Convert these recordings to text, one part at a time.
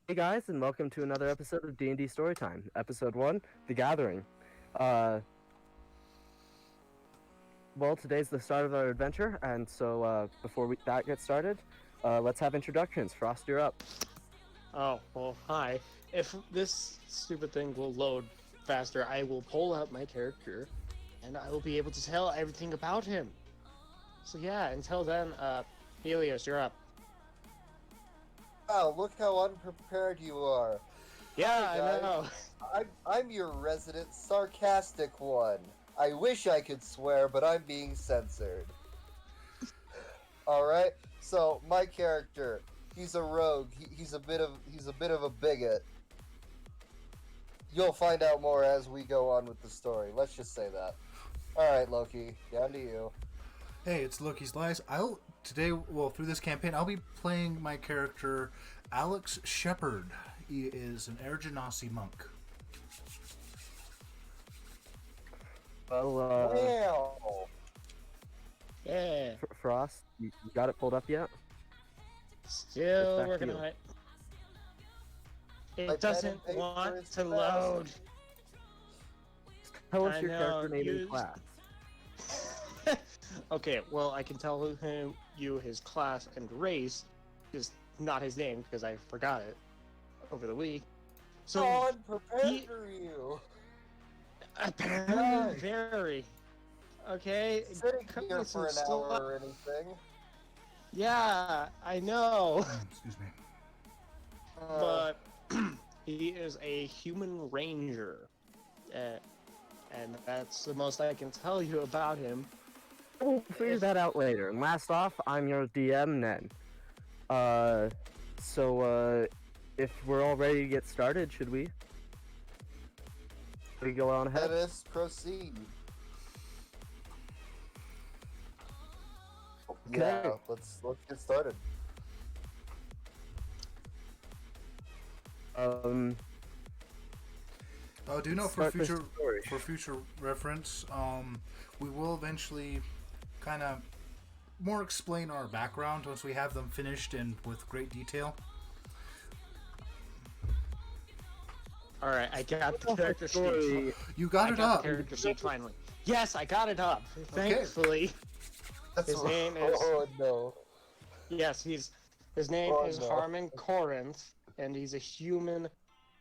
Hey guys, and welcome to another episode of D&D Storytime, Episode 1, The Gathering. Uh, today's the start of our adventure, and so before that gets started, let's have introductions. Frost, you're up. Oh, well, hi. If this stupid thing will load faster, I will pull out my character and I will be able to tell everything about him. So yeah, until then, Helios, you're up. Wow, look how unprepared you are. Yeah, Hi, I guys. know. I'm your resident sarcastic one. I wish I could swear, but I'm being censored. Alright, so my character, he's a rogue. He's a bit of a bigot. You'll find out more as we go on with the story. Let's just say that. Alright, Loki, down to you. Hey, it's Loki's Lies. Through this campaign, I'll be playing my character, Alex Shepard. He is an Air Genasi monk. Well, Wow. Yeah. Frost, you got it pulled up yet? Still Back to working you. on it. My It pen doesn't and paper want is to fast. load. Tell us I your character know, name and use- class. Okay, well, I can tell you his class and race, just not his name because I forgot it over the week. So So unprepared he- for you. apparently Right. very. Okay, Sitting cut here me for some an hour slack. or anything. Yeah, I know, Excuse me. but he is a human ranger, and that's the most I can tell you about him. We'll figure that out later. And last off, I'm your DM, Nen. If we're all ready to get started, should we? Should we go on Let ahead? us proceed. Yeah, Okay. let's get started. Do you know Start this story. for future reference, we will eventually kind of more explain our background once we have them finished and with great detail. All right, I got the character sheet. Story. You got I it got up. the character sheet finally. Yes, I got it up. Thankfully. His name is- Oh no. Yes, his name Oh, is no. Harmon Corinth, and he's a human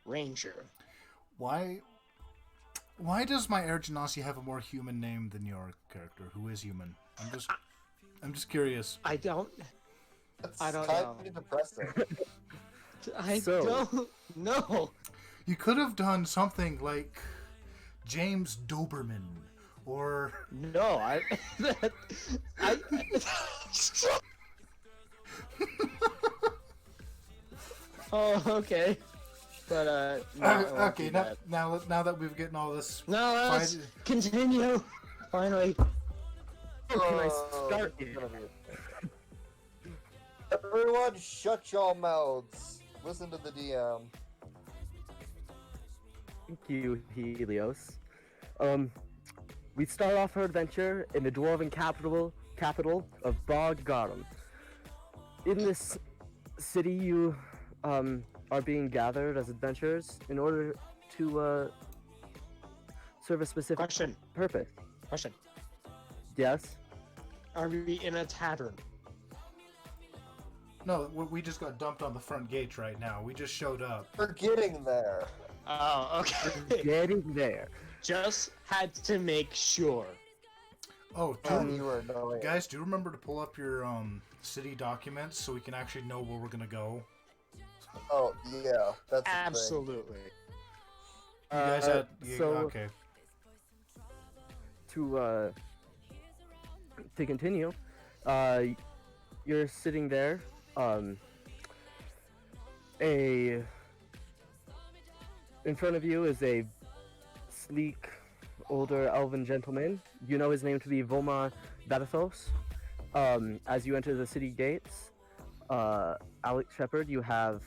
ranger. Why does my Air Genasi have a more human name than your character, who is human? I'm just curious. I don't That's I don't kind know. of depressing. So- don't know. You could have done something like James Doberman, or No, I Oh, okay. But no, I won't okay. do Now, that. now that we've gotten all this, No, let's fine- continue. Finally. Can I Oh, start? this is gonna be- Everyone, shut your mouths. Listen to the DM. Thank you, Helios. We start off our adventure in the dwarven capital of Bog Garum. In this city, you are being gathered as adventurers in order to serve a specific Question. purpose. Yes. Are we in a tavern? no, we just got dumped on the front gate right now. We just showed up. We're getting there. Oh, okay. Getting there. Just had to make sure. Oh, You were annoying. guys, do you remember to pull up your city documents so we can actually know where we're gonna go? Oh yeah, that's the thing. Absolutely. You guys so okay? to continue, you're sitting there. In front of you is a sleek, older elven gentleman. You know his name to be Voma Vadathos. As you enter the city gates, Alex Shepard, you have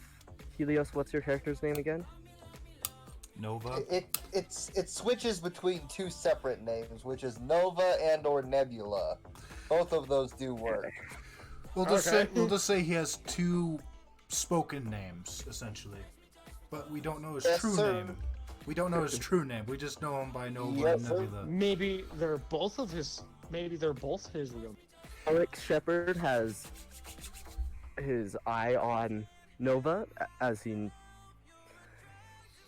Helios. What's your character's name again? Nova. It switches between two separate names, which is Nova and or Nebula. Both of those do work. We'll just say he has two spoken names, essentially. But we don't know his Yes, true sir. name. We don't know his true name. We just know him by Nova Yes, and sir. Nebula. Maybe they're both his real. Alex Shepard has his eye on Nova, as he,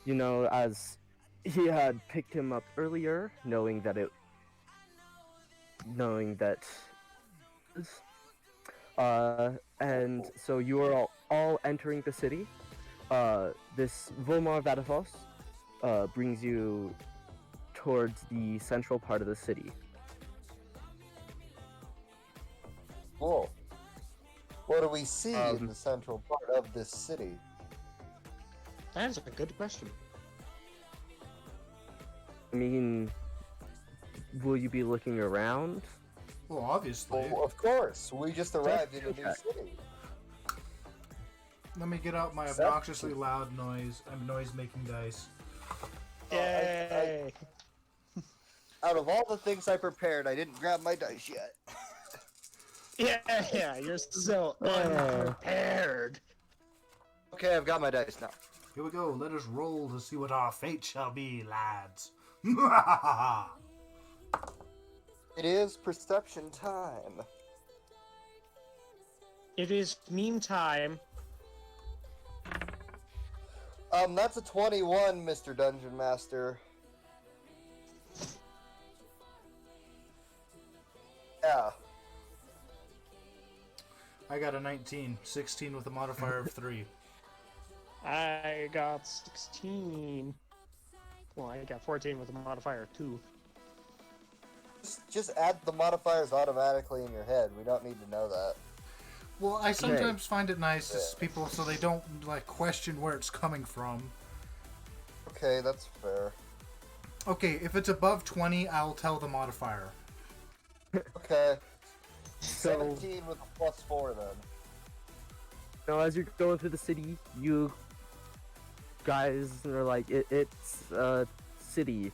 as he had picked him up earlier, knowing that, and so you are all entering the city. This Volmar Vadafos brings you towards the central part of the city. Cool. What do we see in Um, the central part of this city? That is a good question. I mean, will you be looking around? Well, obviously. Well, of course. We just arrived in a new check. city. Let me get out my Except- obnoxiously loud noise. I'm noise-making dice. Yay! Out of all the things I prepared, I didn't grab my dice yet. Yeah, you're so unprepared. Okay, I've got my dice now. Here we go. Let us roll to see what our fate shall be, lads. It is perception time. It is meme time. That's a 21, Mr. Dungeon Master. Yeah. I got a 19. 16 with a modifier of 3. I got 16. Well, I got 14 with a modifier of 2. Just add the modifiers automatically in your head. We don't need to know that. Well, I sometimes find it nice to people so they don't question where it's coming from. Okay, that's fair. Okay, if it's above 20, I'll tell the modifier. Okay. So, 17 with a +4 then. as you're going through the city, you guys are like, it's a city.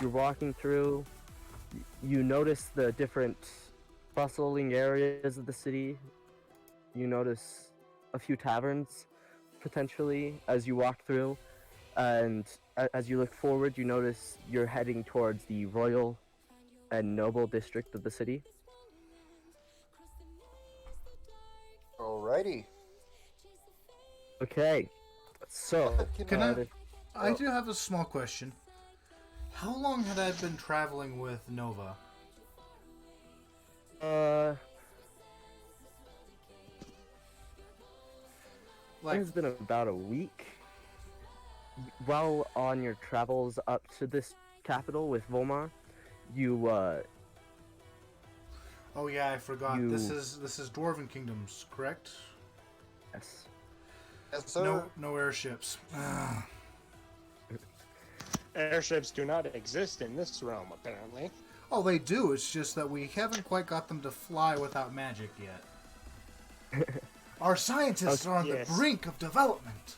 You're walking through, you notice the different bustling areas of the city. You notice a few taverns, potentially, as you walk through. And as you look forward, you notice you're heading towards the royal and noble district of the city. Alrighty. Okay, so Can I- the- I do have a small question. How long had I been traveling with Nova? It's been about a week. While on your travels up to this capital with Volmar, you Oh yeah, I forgot. You- This is Dwarven Kingdoms, correct? yes. Yes, sir. No airships. Ah. Airships do not exist in this realm, apparently. Oh, they do. It's just that we haven't quite got them to fly without magic yet. Our scientists are on Yes. the brink of development.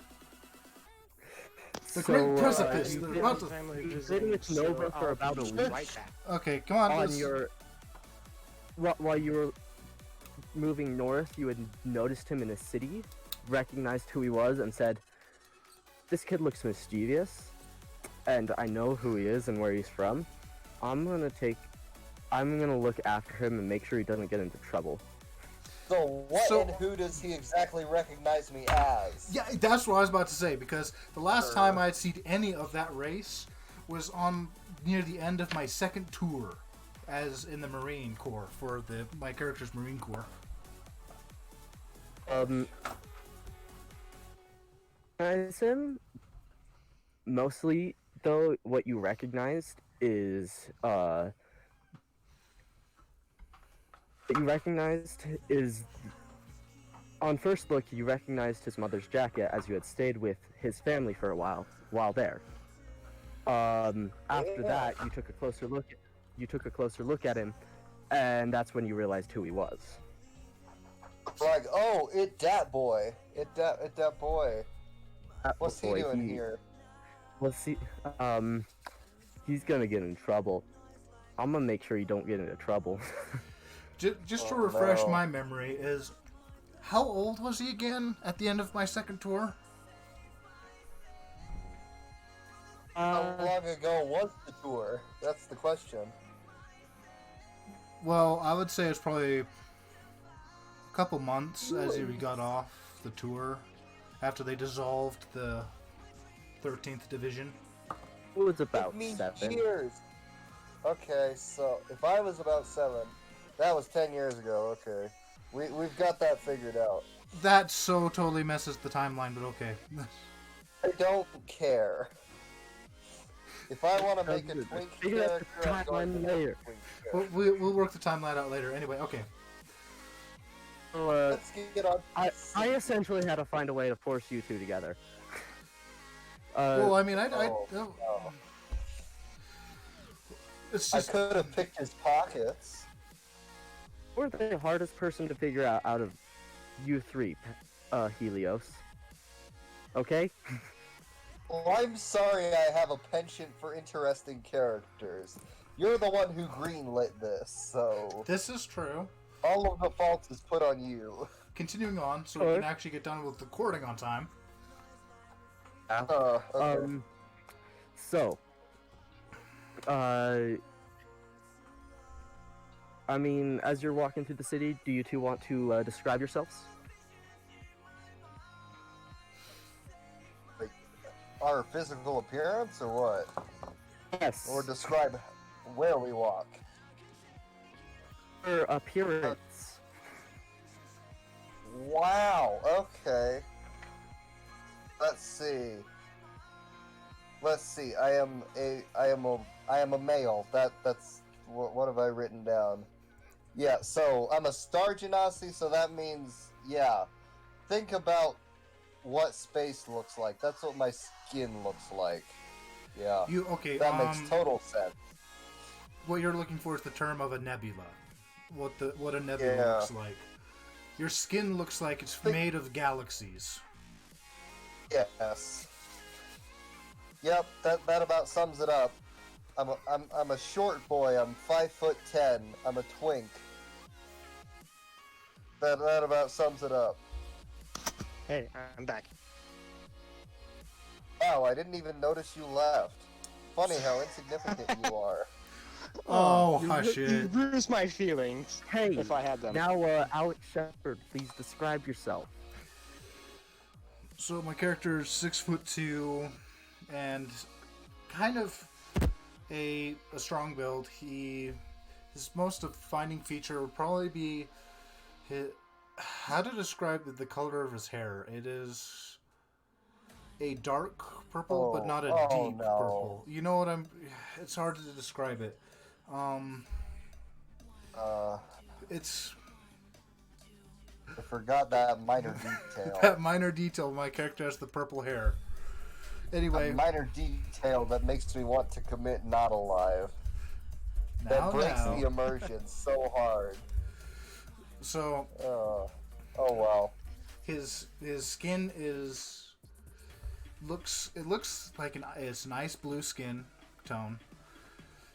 The So, great precipice. you've they're been- about to- You've been with Nova for about a week. Right back. Okay, come on. On let's- your while you were moving north, you had noticed him in a city, recognized who he was, and said, "This kid looks mischievous, and I know who he is and where he's from. I'm gonna look after him and make sure he doesn't get into trouble." So what So- and who does he exactly recognize me as? Yeah, that's what I was about to say, because the last time I'd seen any of that race was on near the end of my second tour as in the Marine Corps for my character's Marine Corps. Recognize him. Mostly, though, what you recognized is on first look, you recognized his mother's jacket as you had stayed with his family for a while there. After that, you took a closer look at him, and that's when you realized who he was. Like, oh, that boy. That boy. That What's he boy, doing here? Well, see, he's gonna get in trouble. I'm gonna make sure you don't get into trouble. Just to Oh, refresh no. my memory, is How old was he again at the end of my second tour? How long ago was the tour? That's the question. Well, I would say it's probably a couple months as he got off the tour after they dissolved the 13th Division. It was about It means 7. years. Okay, so if I was about 7, that was 10 years ago. Okay, we've got that figured out. That so totally messes the timeline, but okay. I don't care. If I want to make a twink Figure out character, the I'm going to timeline make a later. twink character. We'll work the timeline out later. Anyway, okay. So, Let's get on. I essentially had to find a way to force you two together. Well, I mean, No. it's I just could have picked his pockets. We're the hardest person to figure out of you three, Helios. Okay? Well, I'm sorry I have a penchant for interesting characters. You're the one who greenlit this, so this is true. all of the fault is put on you. Continuing on, so we can actually get done with the recording on time. Okay. So, I mean, as you're walking through the city, do you two want to describe yourselves? Like, our physical appearance, or what? Yes. Or describe where we walk. Your appearance. Wow. Okay. Let's see. I am a male. That's what have I written down? Yeah. So I'm a Star Genasi. So that means, yeah. Think about what space looks like. That's what my skin looks like. Yeah. That makes total sense. What you're looking for is the term of a nebula. What a nebula looks like. Your skin looks like it's made of galaxies. Yes. Yep, that about sums it up. I'm a short boy. I'm 5'10". I'm a twink. That about sums it up. Hey, I'm back. Wow, I didn't even notice you left. Funny how insignificant you are. Oh, you, hush you it. bruised my feelings. Hey, if I had them. now, Alex Shepard, please describe yourself. So my character is 6'2", and kind of a strong build. His most defining feature would probably be how to describe the color of his hair. It is a dark purple, but not a deep purple. You know what it's hard to describe it. It's I forgot that minor detail. that minor detail. My character has the purple hair. Anyway, A minor detail that makes me want to commit not alive. That breaks the immersion so hard. So, oh well. his skin looks like it's a nice blue skin tone.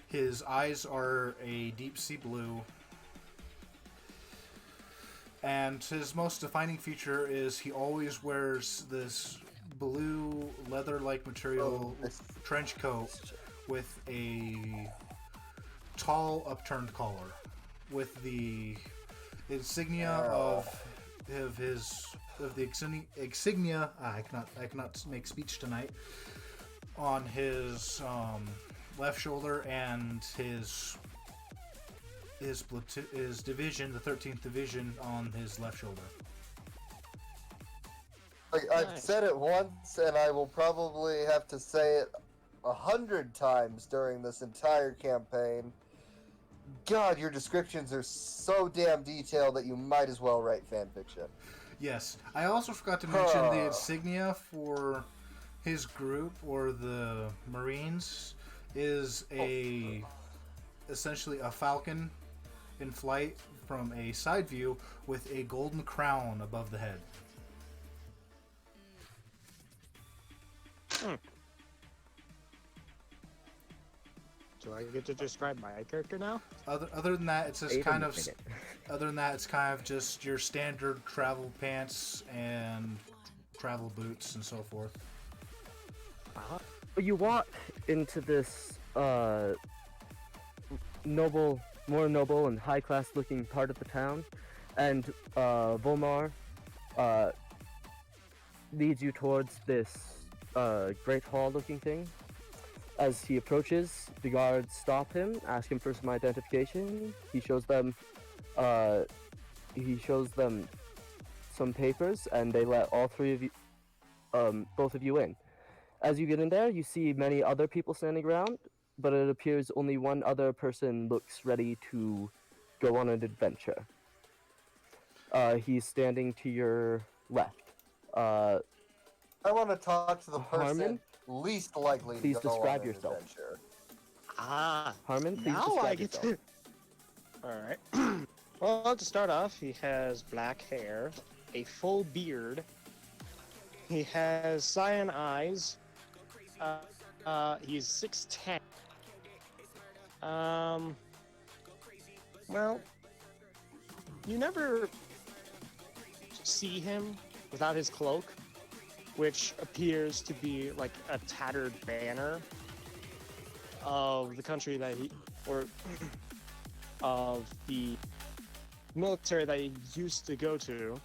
His eyes are a deep sea blue. And his most defining feature is he always wears this blue leather-like material trench coat with a tall upturned collar, with the insignia of the insignia. I cannot make speech tonight. On his left shoulder and his division, the 13th Division, on his left shoulder. I've said it once, and I will probably have to say it 100 times during this entire campaign. God, your descriptions are so damn detailed that you might as well write fanfiction. Yes. I also forgot to mention the insignia for his group, or the Marines, is essentially a falcon in flight from a side view with a golden crown above the head. Do I get to describe my character now? Other than that, it's just Wait a kind of. minute. Other than that, it's kind of just your standard travel pants and travel boots and so forth. But you walk into this more noble and high-class looking part of the town, and Volmar leads you towards this great hall-looking thing. As he approaches, the guards stop him, ask him for some identification. He shows them some papers, and they let all three of you, both of you in. As you get in there, you see many other people standing around, but it appears only one other person looks ready to go on an adventure. He's standing to your left. I want to talk to the person Harmon? least likely Please to go describe on an yourself. adventure. Harmon, please Now describe I get yourself. to. Alright. Well, to start off, he has black hair, a full beard, he has cyan eyes, he's 6'10". Well, you never see him without his cloak, which appears to be like a tattered banner of the country that or of the military that he used to go to.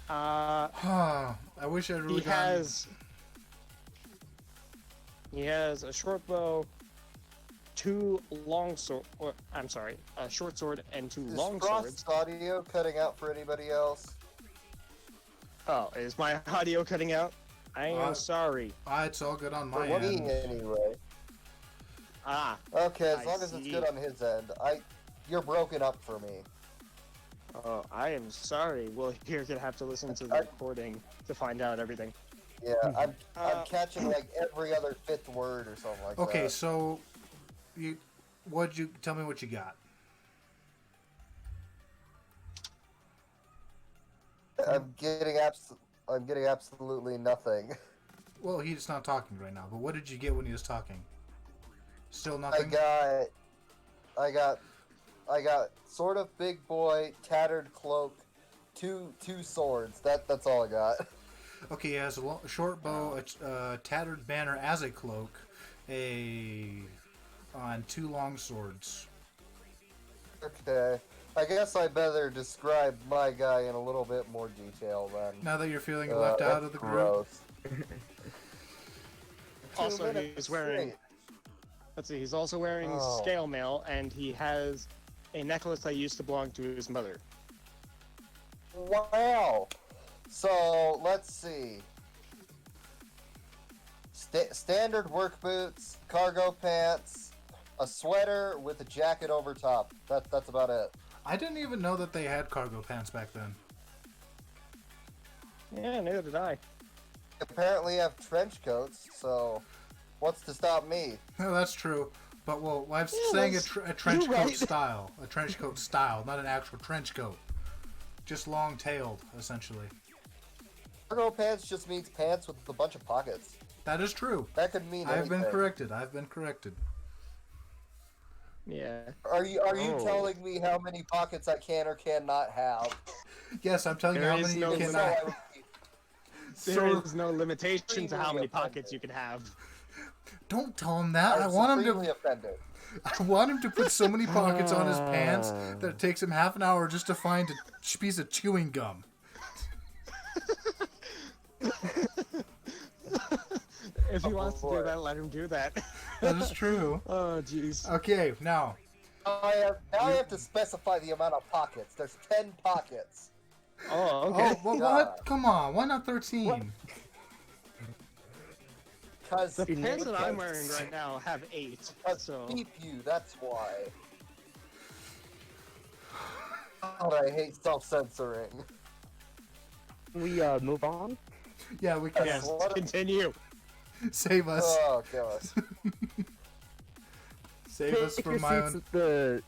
I wish I'd really He has a short bow, two long sword. A short sword and two long Frost's swords. audio cutting out for anybody else? Oh, is my audio cutting out? I am sorry. it's all good on For my me, end. anyway. Ah, Okay, as I long as it's see. good on his end. You're broken up for me. oh, I am sorry. Well, you're gonna have to listen to the recording to find out everything. Yeah, I'm Uh, catching like every other fifth word or something like that. Okay, so tell me what you got? I'm getting absolutely nothing. Well, he's not talking right now, but what did you get when he was talking? Still I nothing? got sort of big boy, tattered cloak, two swords. That's all I got. Okay, he has a short bow, a tattered banner as a cloak, and two long swords. Okay. I guess I better describe my guy in a little bit more detail then. Now that you're feeling left out of the group, Gross. Also, 2 minutes he's wearing. straight. Let's see. He's also wearing Oh. scale mail, and he has a necklace that used to belong to his mother. Wow. So let's see. Standard work boots, cargo pants, a sweater with a jacket over top. That's about it. I didn't even know that they had cargo pants back then. Yeah, neither did I. Apparently have trench coats, so what's to stop me? No, that's true. But well, I'm Yeah, saying that's- a trench you're coat right. style, a trench coat style, not an actual trench coat, just long-tailed, essentially. Cargo pants just means pants with a bunch of pockets. That is true. That could mean I've been anything. corrected. I've been corrected. Yeah. Are you Oh. telling me how many pockets I can or cannot have? Yes, I'm telling you There how is many no you It's can. so I would be- There So- is no limitation to how many Extremely pockets offended. you can have. Don't tell him that. I I'm want him supremely to. offended. I want him to put so many pockets on his pants that it takes him half an hour just to find a piece of chewing gum. If he wants to boy. do that, let him do that. That is true. Oh, jeez. Okay, now I have to specify the amount of pockets. There's 10 pockets. Oh, okay. Oh, well, what? Come on, why not 13? Because The pants that I'm wearing right now have 8. So beep you, that's why. God, I hate self-censoring. We move on. Yeah, we can. yes, What a- continue. Save us. Oh, God. Save us Take from your my seats own. at the.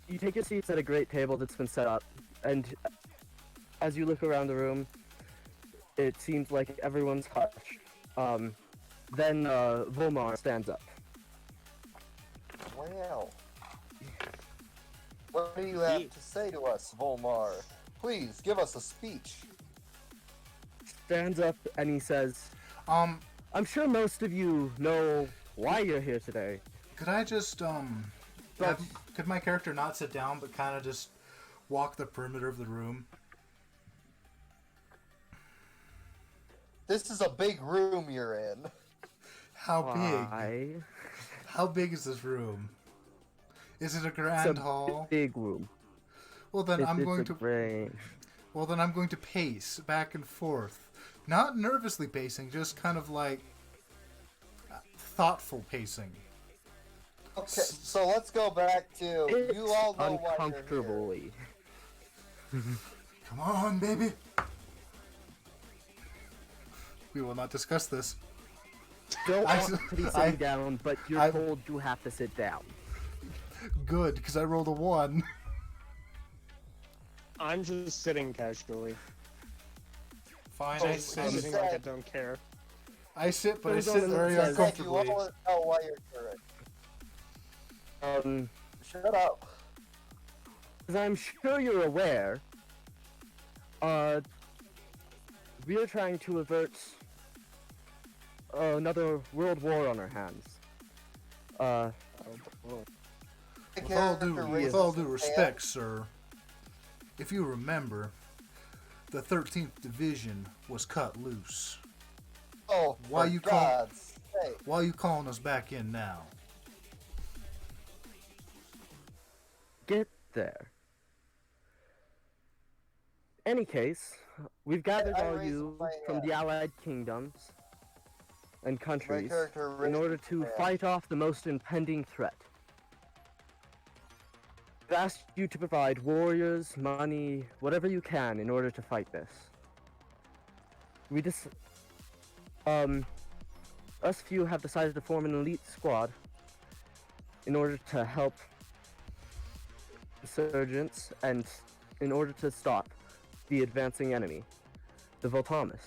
You take your seats at a great table that's been set up, and as you look around the room, it seems like everyone's hushed. Then Volmar stands up. Well, what do you have to say to us, Volmar? Please give us a speech. Stands up and he says, Um, I'm sure most of you know why you're here today. could I just could my character not sit down but kind of just walk the perimeter of the room? This is a big room you're in. How big? Why? How big is this room? Is it a It's grand a hall? big room. Well then I'm It's going a to great... well then I'm going to pace back and forth. Not nervously pacing, just kind of like thoughtful pacing. Okay, so let's go back to It's you all know why you're here. uncomfortably. Come on, baby. We will not discuss this. Don't I- want to be sitting I- down, but you're I- told you have to sit down. Good, because I rolled a 1. I'm just sitting casually. Fine, Oh, I you sit. Acting like I don't care. I sit, but I Goes sit on very and says- You uncomfortably. all know why you're here. Shut up. As I'm sure you're aware, we are trying to avert another world war on our hands. Oh. With all due respect, sir, if you remember, the 13th Division was cut loose. Oh, Why for you call- God's sake. Why are you calling us back in now? Get there. Any case, we've gathered I all raise you my from the hand. Allied kingdoms and countries character in raises order his to hand. fight off the most impending threat. We've asked you to provide warriors, money, whatever you can in order to fight this. We just, us few have decided to form an elite squad in order to help insurgents and in order to stop the advancing enemy, the Voltamus.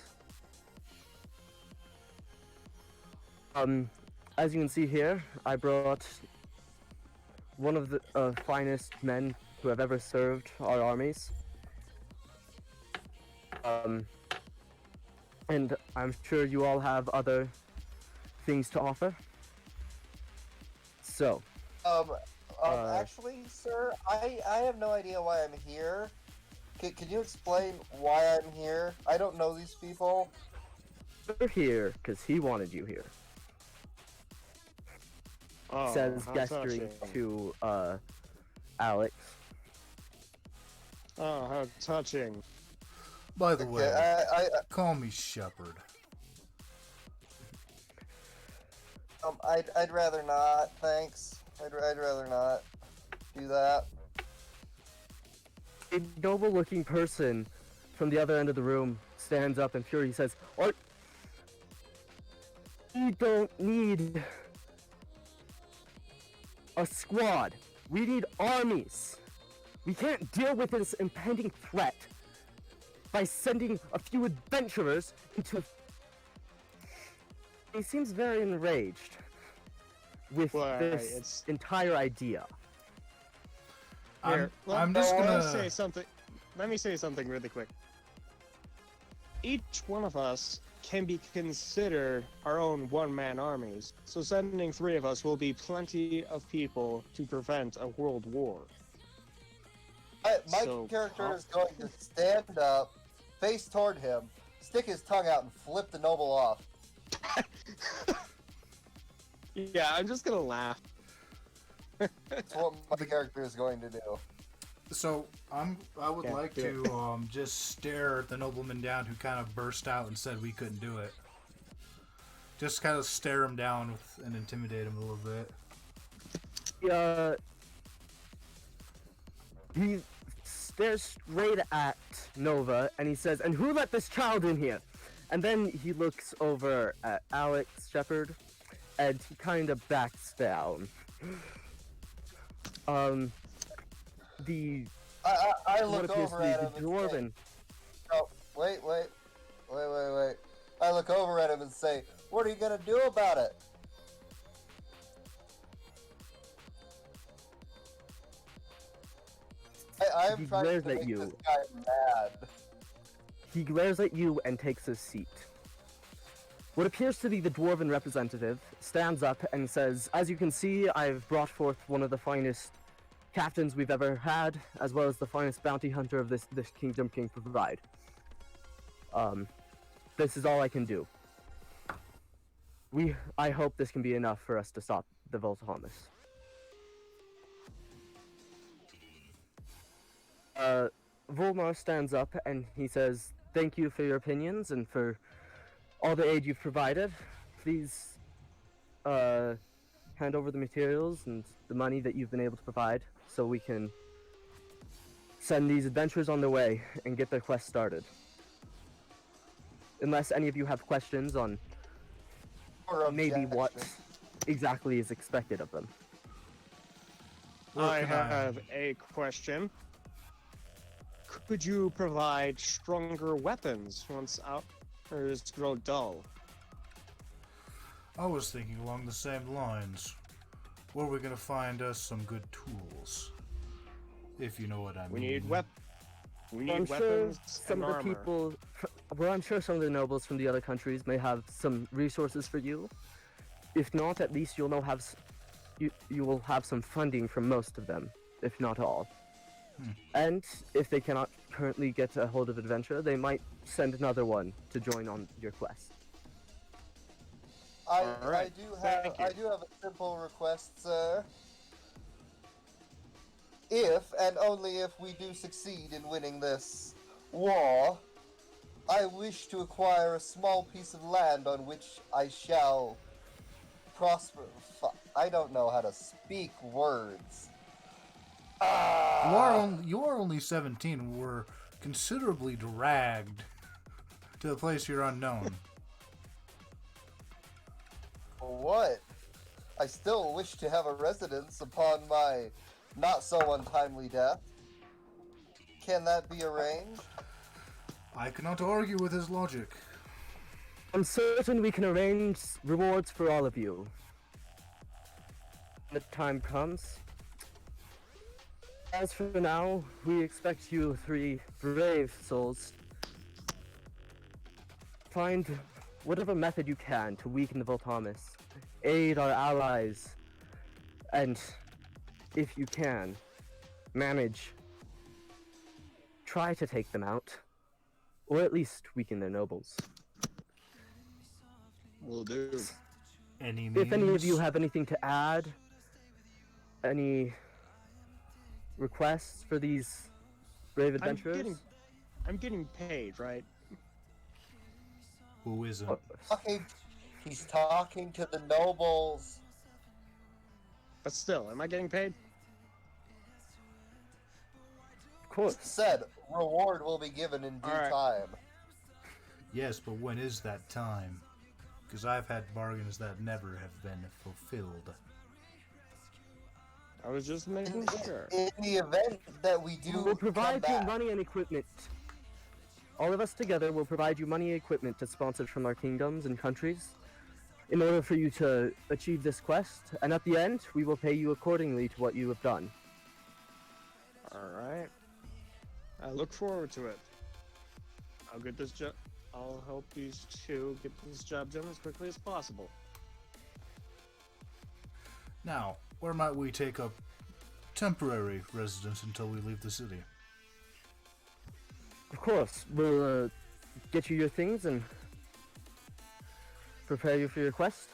As you can see here, I brought one of the finest men who have ever served our armies. And I'm sure you all have other things to offer. So, Actually, sir, I have no idea why I'm here. Can you explain why I'm here? I don't know these people. you're here because he wanted you here. Oh, Says how gesturing touching. to Alex. Oh, how touching. By the Okay, way, I call me Shepard. I'd rather not, thanks. I'd rather not do that. A noble-looking person from the other end of the room stands up in fury. He says, "We don't need a squad. We need armies. We can't deal with this impending threat by sending a few adventurers into..." He seems very enraged with Well, this it's- entire idea. Here, I'm just let me gonna. say something. Let me say something really quick. Each one of us can be considered our own one-man armies. So sending 3 of us will be plenty of people to prevent a world war. My So, character is going to stand up, face toward him, stick his tongue out, and flip the noble off. Yeah, I'm just gonna laugh. That's what my character is going to do. So I would Yeah, like do to just stare the nobleman down who kind of burst out and said we couldn't do it. Just kind of stare him down and intimidate him a little bit. He stares straight at Nova and he says, "And who let this child in here?" And then he looks over at Alex Shepard and he kind of backs down. The I what look appears to over be at the him and say, dwarven. oh, wait. I look over at him and say, what are you going to do about it? I am He trying glares to at make you. this guy mad. He glares at you and takes his seat. What appears to be the dwarven representative stands up and says, "As you can see, I've brought forth one of the finest captains we've ever had, as well as the finest bounty hunter of this kingdom can provide. This is all I can do. I hope this can be enough for us to stop the Voltahamus." Volmar stands up and he says, "Thank you for your opinions and for all the aid you've provided. Please, hand over the materials and the money that you've been able to provide so we can send these adventurers on their way and get their quest started. Unless any of you have questions on Or maybe what objection. exactly is expected of them." Where I can have a question. Could you provide stronger weapons once outers grow dull? I was thinking along the same lines. Where are we gonna find us some good tools? If you know what I mean. We need We need I'm sure weapons some and of the armor. people, well, I'm sure some of the nobles from the other countries may have some resources for you. If not, at least you'll know you will have some funding from most of them, if not all. And if they cannot currently get a hold of adventure, they might send another one to join on your quest. I Alright, thank you. I do have a simple request, sir. If and only if we do succeed in winning this war, I wish to acquire a small piece of land on which I shall prosper. I don't know how to speak words. You are only 17. We're considerably dragged to a place you're unknown. What? I still wish to have a residence upon my not so untimely death. Can that be arranged? I cannot argue with his logic. I'm certain we can arrange rewards for all of you. When the time comes. As for now, we expect you three brave souls find whatever method you can to weaken the Voltamus, aid our allies, and if you can, try to take them out, or at least weaken their nobles. Will do. Any means? If any of you have anything to add, any requests for these brave adventurers? I'm getting paid, right? Who isn't? Okay, he's talking to the nobles. But still, am I getting paid? Of course. Said reward will be given in due Alright. time. Yes, but when is that time? Because I've had bargains that never have been fulfilled. I was just making sure. In the event that we do We'll provide come you back, money and equipment. All of us together will provide you money and equipment to sponsor from our kingdoms and countries in order for you to achieve this quest, and at the end, we will pay you accordingly to what you have done. Alright. I look forward to it. I'll get this job. I'll help these two get this job done as quickly as possible. Now, where might we take up temporary residence until we leave the city? Of course, we'll get you your things and prepare you for your quest.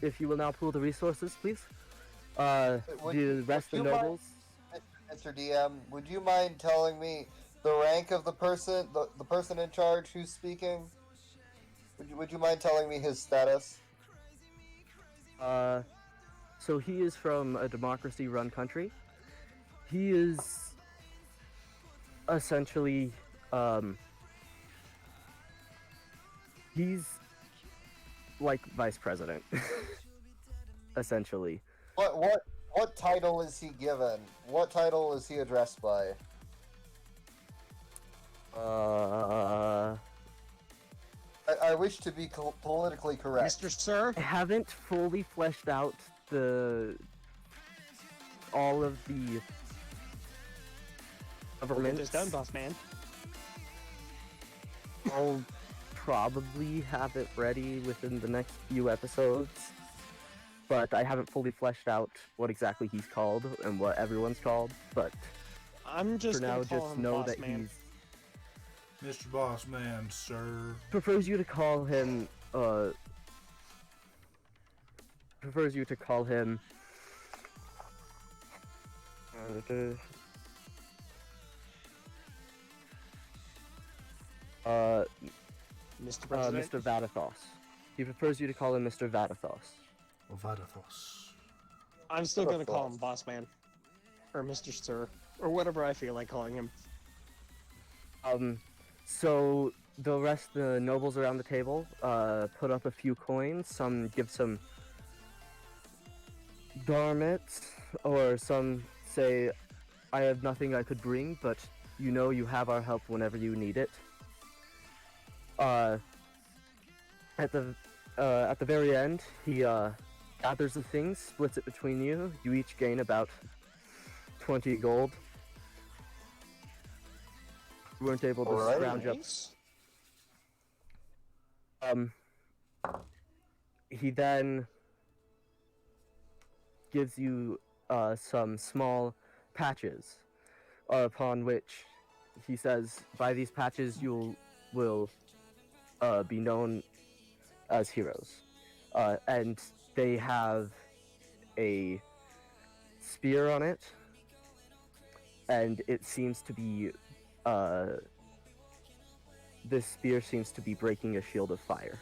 If you will now pool the resources, please. The rest of the would you mind- nobles. Mr. DM, would you mind telling me the rank of the person, the person in charge who's speaking? Would you mind telling me his status? So he is from a democracy-run country. He is essentially, he's like vice president, essentially. What title is he given? What title is he addressed by? I wish to be politically correct. Mr. Sir? I haven't fully fleshed out all of the We'll get this done, governments. boss man. I'll probably have it ready within the next few episodes, but I haven't fully fleshed out what exactly he's called and what everyone's called. But I'm just for now, gonna call just him know boss that man. he's Mr. Boss Man, sir. prefers you to call him prefers you to call him Mr. President. Mr. Vadathos. He prefers you to call him Mr. Vadathos. Vadathos. I'm still gonna call him boss man, or Mr. Sir, or whatever I feel like calling him. So the rest of the nobles around the table put up a few coins. Some give some garments, or some say, "I have nothing I could bring, but you know you have our help whenever you need it." At the very end, he gathers the things, splits it between you. You each gain about 20 gold. You weren't able to Alright. scrounge up. Nice. He then gives you some small patches, upon which he says, "By these patches, you will be known as heroes." And they have a spear on it, and it seems to be this spear seems to be breaking a shield of fire.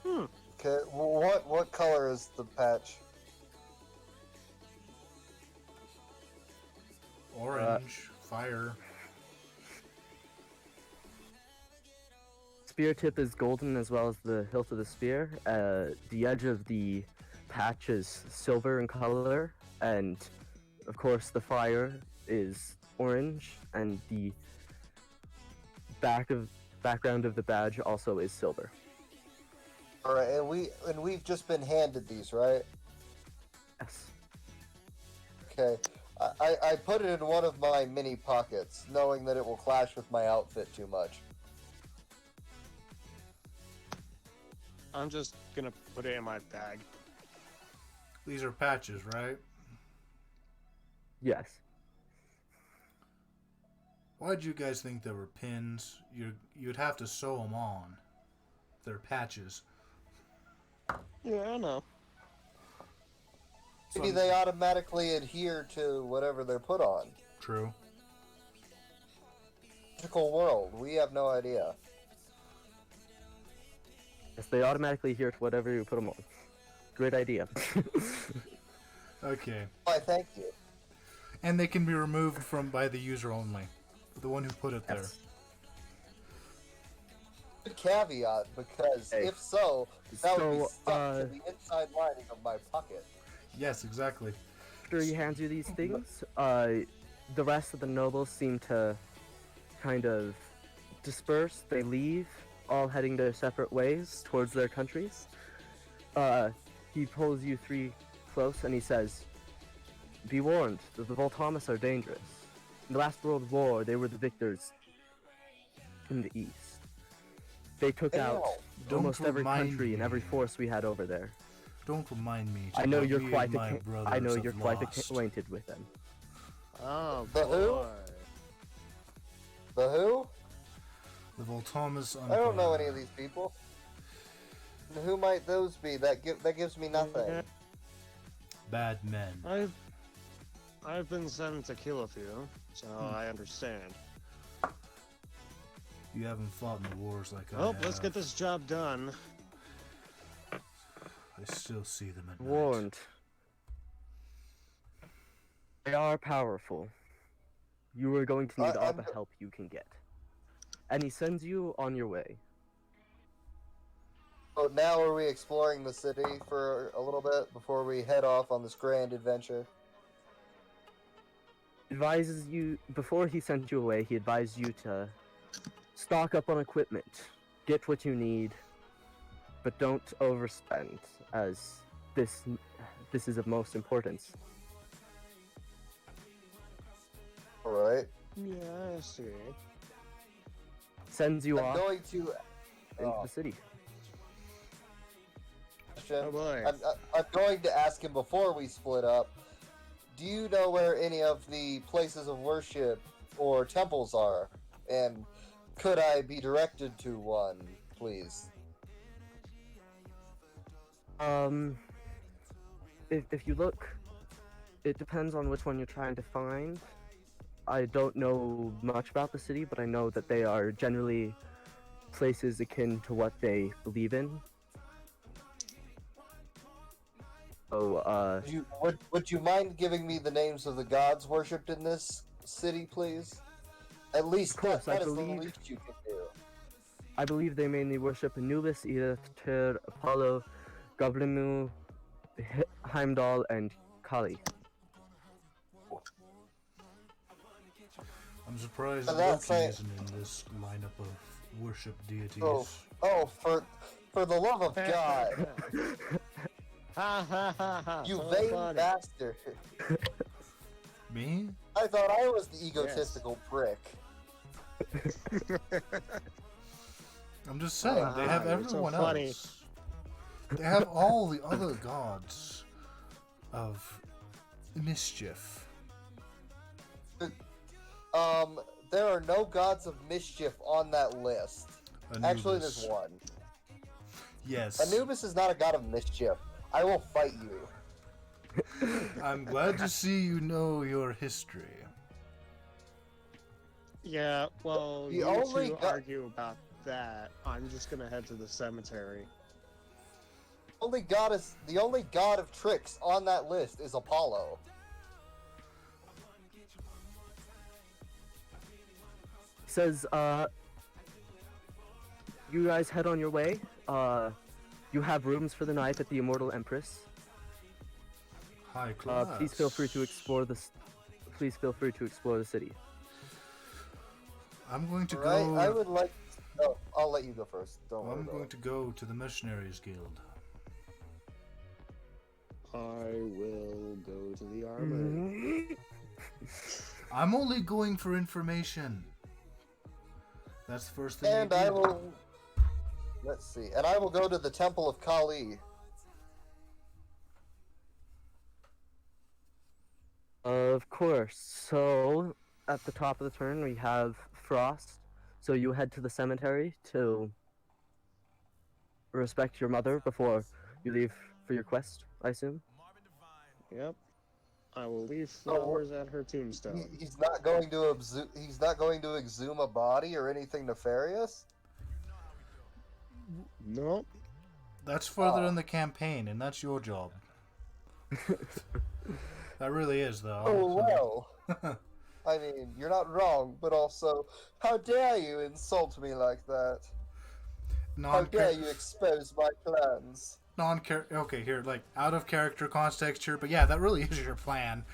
Okay, what color is the patch? Orange. Fire. Spear tip is golden as well as the hilt of the spear. The edge of the patch is silver in color, and of course the fire is orange, and the background of the badge also is silver. All right, and we've just been handed these, right? Yes. Okay. I put it in one of my mini pockets, knowing that it will clash with my outfit too much. I'm just gonna put it in my bag. These are patches, right? Yes. Why'd you guys think they were pins? You'd have to sew them on. They're patches. Yeah, I know. Maybe they automatically adhere to whatever they're put on. True. Magical world, we have no idea. Yes, they automatically adhere to whatever you put them on. Great idea. Okay. Why, thank you. And they can be removed by the user only. The one who put it there. Yes. Good caveat, because Hey. if so, that would be So, stuck to the inside lining of my pocket. Yes, exactly. After he hands you these things, the rest of the nobles seem to kind of disperse. They leave, all heading their separate ways towards their countries. He pulls you three close and he says, "Be warned, the Voltamas are dangerous. In the last World War, they were the victors in the East. They took out Don't almost every remind country and me. every force we had over there. Don't remind me. I know what you're me quite and my brothers I know have you're quite lost. acquainted with them." Oh, The who? boy. The who? The Voltamas I don't know any of these people. And who might those be? That gives me nothing. Bad men. I've been sent to kill a few, so I understand. You haven't fought in the wars like I Well, have. let's get this job done. I still see them at night. Warned. They are powerful. You are going to need all the help you can get. And he sends you on your way. So now are we exploring the city for a little bit before we head off on this grand adventure? Advises you, before he sent you away, he advised you to stock up on equipment, get what you need, but don't overspend, as this is of most importance. Alright. Yeah, I see. Sends you I'm off going to. into Oh, the city. question. Oh boy. I'm going to ask him before we split up. Do you know where any of the places of worship or temples are? And could I be directed to one, please? If you look, it depends on which one you're trying to find. I don't know much about the city, but I know that they are generally places akin to what they believe in. So, Would you mind giving me the names of the gods worshipped in this city, please? At least Of course, that I is the believe- least you can do. I believe they mainly worship Anubis, Edith, Tyr, Apollo, Goblinu, Heimdall, and Kali. I'm surprised But that's Loki like- isn't in this lineup of worship deities. For the love of God, Ha ha ha ha. you so vain funny. bastard! Me? I thought I was the egotistical prick. I'm just saying, they have you're so everyone funny. else. They have all the other gods of mischief. There are no gods of mischief on that list. Actually, there's Anubis. one. Yes. Anubis is not a god of mischief. I will fight you. I'm glad to see you know your history. Yeah, well, The you only two go- argue about that. I'm just gonna head to the cemetery. The only god of tricks on that list is Apollo. Says, you guys head on your way. You have rooms for the night at the Immortal Empress. High class. Please feel free to explore this. Please feel free to explore the city. I'm going to Right? go. I would like. Oh, I'll let you go first. Don't worry I'm about going it. to go to the Missionaries Guild. I will go to the armory. I'm only going for information. That's the first thing. And you I do. will. Let's see. And I will go to the Temple of Kali. Of course. So, at the top of the turn, we have Frost. So you head to the cemetery to respect your mother before you leave for your quest, I assume. Yep. I will leave flowers at her tombstone. He's not going to He's not going to exhume a body or anything nefarious. Nope. That's further in the campaign, and that's your job. That really is, though. Oh well. I mean, you're not wrong, but also, how dare you insult me like that? How dare you expose my plans? Okay, here, like out of character context here, but yeah, that really is your plan.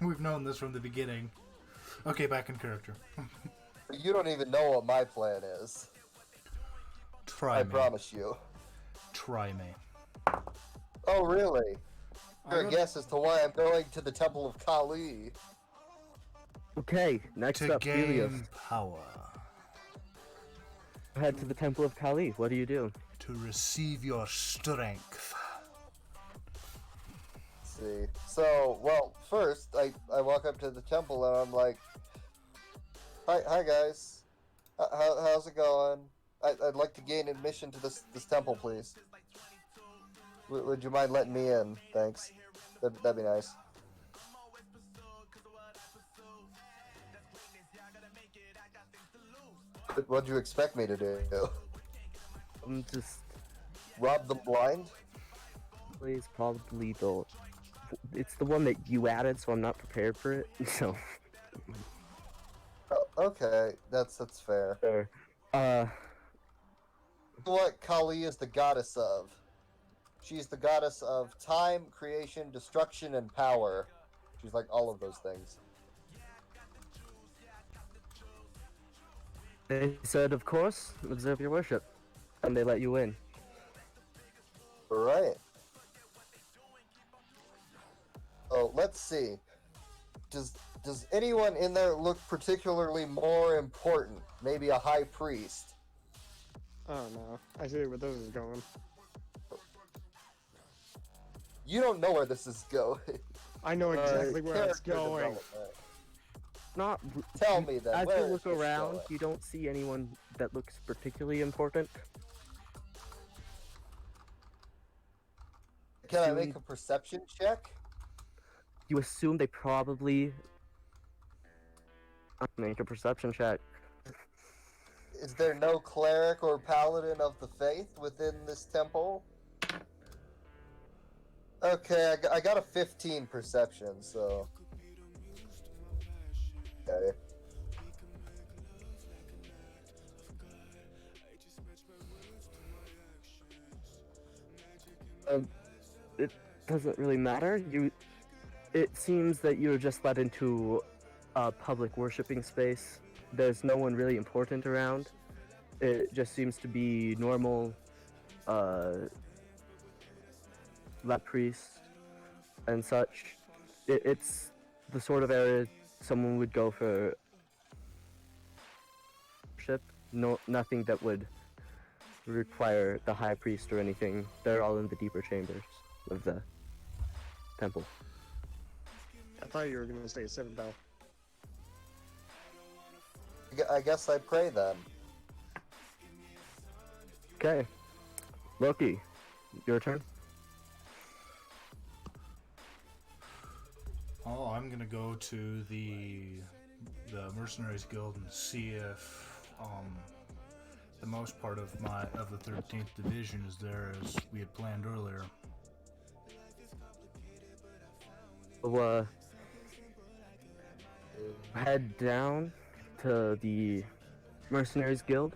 We've known this from the beginning. Okay, back in character. You don't even know what my plan is. Try I me. promise you. Try me. Oh, really? Your I guess as to why I'm going to the Temple of Kali. Okay, next to up, Helios. gain power, Head to the Temple of Kali. What do you do? to receive your strength. Let's see. So, well, first, I walk up to the temple and I'm like, Hi guys. How's it going? I'd like to gain admission to this temple, please. Would you mind letting me in? Thanks. That'd be nice. What'd you expect me to do? I'm just Rob them blind? plays probably the. It's the one that you added, so I'm not prepared for it. So. Oh, okay, that's fair. Sure. What Kali is the goddess of? She's the goddess of time, creation, destruction, and power. She's like all of those things. They said, of course, observe your worship, and they let you in. Alright. Oh, let's see. Does anyone in there look particularly more important? Maybe a high priest? Oh no, I see where this is going. You don't know where this is going. I know exactly where it's Character going. development. Not. Tell me then, As where you is look this around, going? you don't see anyone that looks particularly important. Can I make a perception check? You assume they probably make a perception check. Is there no cleric or paladin of the faith within this temple? Okay, I got a 15 perception, so... Okay. It doesn't really matter. It seems that you're just led into a public worshiping space. There's no one really important around. It just seems to be normal, let priests and such. It's the sort of area someone would go for worship. No, nothing that would require the high priest or anything. They're all in the deeper chambers of the temple. I thought you were gonna say Citadel. I guess I pray then. Okay, Loki, your turn. Oh, I'm gonna go to the Mercenaries Guild and see if the most part of the 13th Division is there as we had planned earlier. So, head down to the Mercenaries Guild.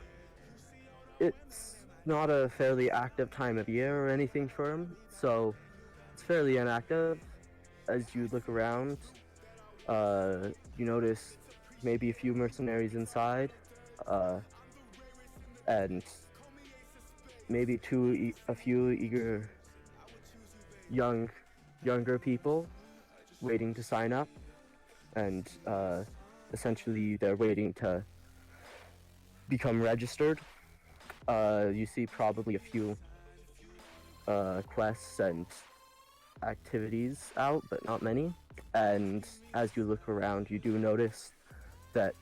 It's not a fairly active time of year or anything for them, so it's fairly inactive. As you look around, you notice maybe a few mercenaries inside, and maybe a few eager younger people waiting to sign up, and essentially they're waiting to become registered. You see probably a few quests and activities out, but not many. And as you look around, you do notice that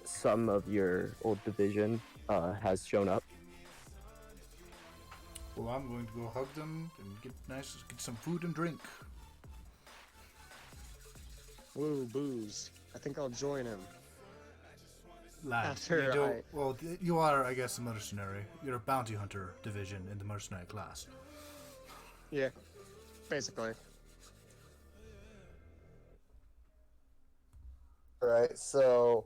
some of your old division has shown up. Well, I'm going to go hug them and get some food and drink. Woo, booze. I think I'll join him. Lad, After you are, I guess, a mercenary. You're a bounty hunter division in the mercenary class. Yeah, basically. Alright, so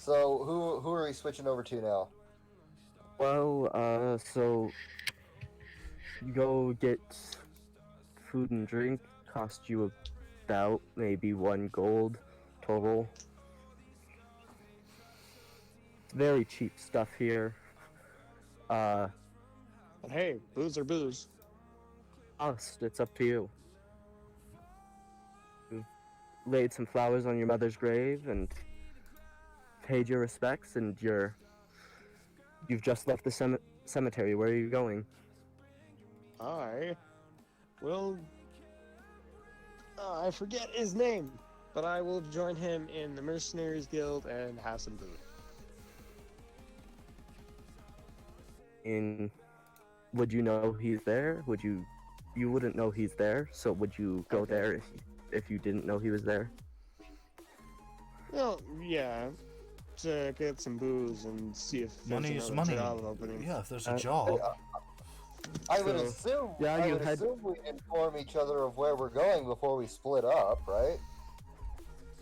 who are we switching over to now? Well, so you go get food and drink, cost you about maybe 1 gold total. It's very cheap stuff here. But hey, booze or booze. It's up to you. You've laid some flowers on your mother's grave and paid your respects, and you've just left the cemetery. Where are you going? I will. I forget his name, but I will join him in the Mercenaries Guild and have some booze. Would you know he's there? You wouldn't know he's there, so would you go Okay. there if you didn't know he was there? Well, yeah, to get some booze and see if there's Money is another money. job opening. Yeah, if there's a job. I would So, assume. yeah, I you would had- assume we inform each other of where we're going before we split up, right?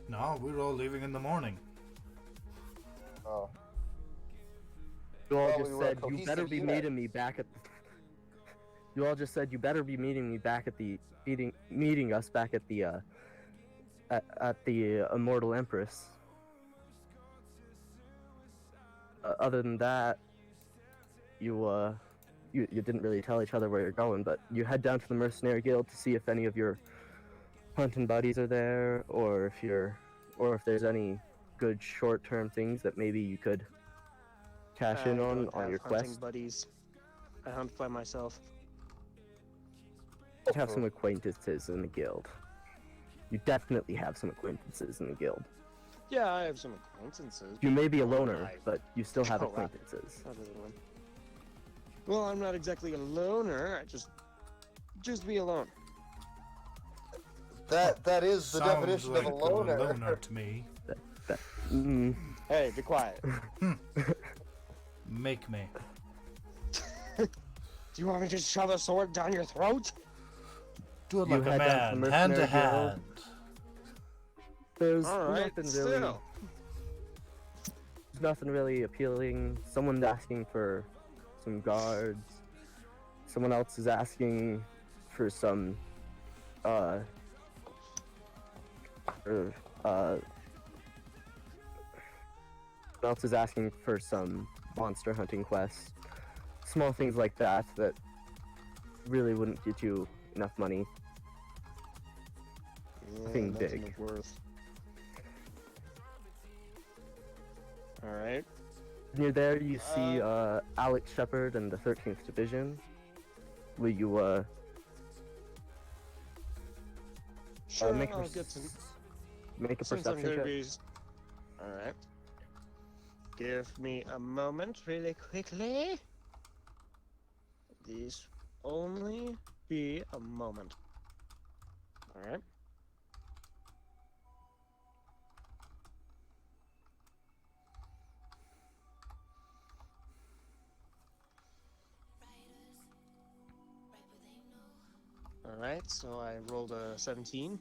No, we're all leaving in the morning. Oh, You all Well, just we were a said you better cohesive be unit. meeting me back at. You all just said you better be meeting me back at the meeting us back at the at the Immortal Empress. Other than that, you didn't really tell each other where you're going, but you head down to the Mercenary Guild to see if any of your hunting buddies are there, or if there's any good short-term things that maybe you could cash in I on don't have your hunting quest. buddies. I hunt by myself. You have some acquaintances in the guild. You definitely have some acquaintances in the guild. Yeah, I have some acquaintances. You may be a Well, loner, but you still have Oh, wow. acquaintances. That doesn't win. Well, I'm not exactly a loner. I just be alone. That is the Sounds definition like of a loner. loner to me. Mm, Hey, be quiet. Make me. Do you want me to shove a sword down your throat? Do it You like a head down to man, the hand to mercenary guild. hand. there's Alright, still. nothing really appealing. Someone's asking for some guards. Someone else is asking for some someone else is asking for some monster hunting quests. Small things like that that really wouldn't get you enough money. Nothing nothing big. of worth. Alright. Near there you see Alex Shepard and the 13th Division. Will you Sure, make I'll a get to... make a Since I'm perception gonna check? be... Alright. Give me a moment really quickly. This only be a moment. Alright. Alright, so I rolled a 17.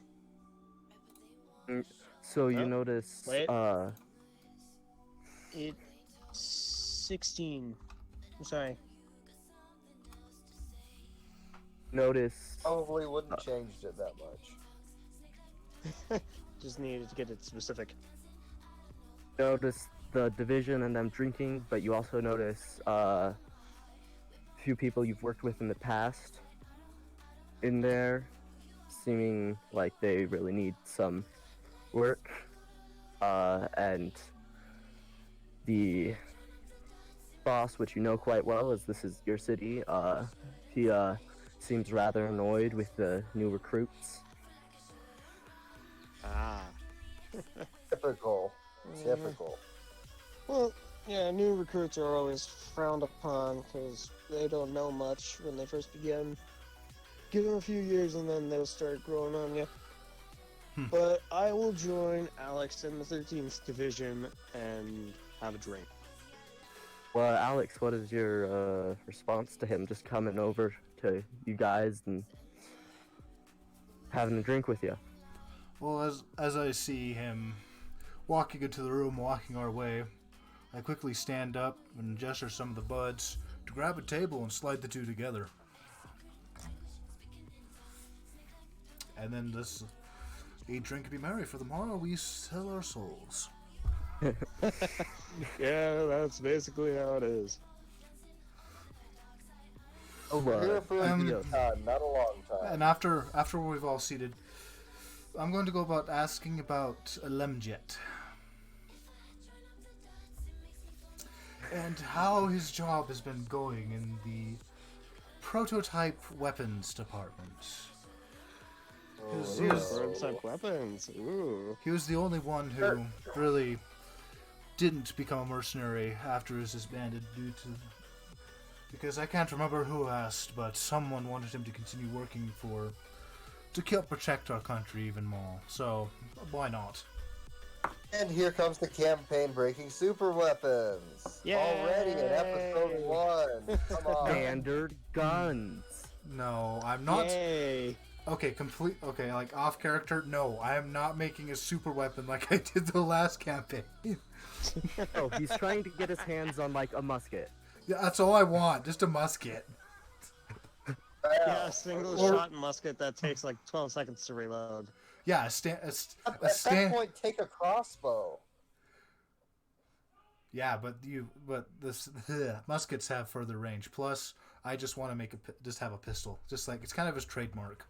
So you Oh, notice wait. It's 16. I'm sorry. notice Probably wouldn't have changed it that much. Just needed to get it specific. notice the division and them drinking, but you also notice a few people you've worked with in the past in there, seeming like they really need some work. And the boss, which you know quite well, as this is your city, he seems rather annoyed with the new recruits. Ah. Typical. Typical. Well, yeah, new recruits are always frowned upon because they don't know much when they first begin. Give them a few years and then they'll start growing on you. But I will join Alex in the 13th Division and have a drink. Well, Alex, what is your response to him just coming over to you guys and having a drink with you? Well, as I see him walking into the room, walking our way, I quickly stand up and gesture some of the buds to grab a table and slide the two together. And then this eat, drink, and be merry, for the morrow we sell our souls. Yeah, that's basically how it is. We're here for a Um, good time, not a long time. And after we've all seated, I'm going to go about asking about Lemjet. And how his job has been going in the prototype weapons department. He was- Prototype weapons. Ooh. He was the only one who really didn't become a mercenary after his disbanded because I can't remember who asked, but someone wanted him to continue working to help protect our country even more. So why not? And here comes the campaign breaking super weapons. Yay! Already in episode 1. Come on. Standard guns. No, I'm not. Yay! Okay, like off character. No, I am not making a super weapon like I did the last campaign. Oh, he's trying to get his hands on like a musket. Yeah, that's all I want, just a musket. Yeah, a single shot musket that takes like 12 seconds to reload. Yeah, At that point, take a crossbow. Yeah, but this muskets have further range. Plus, I just want to just have a pistol. Just like it's kind of his trademark.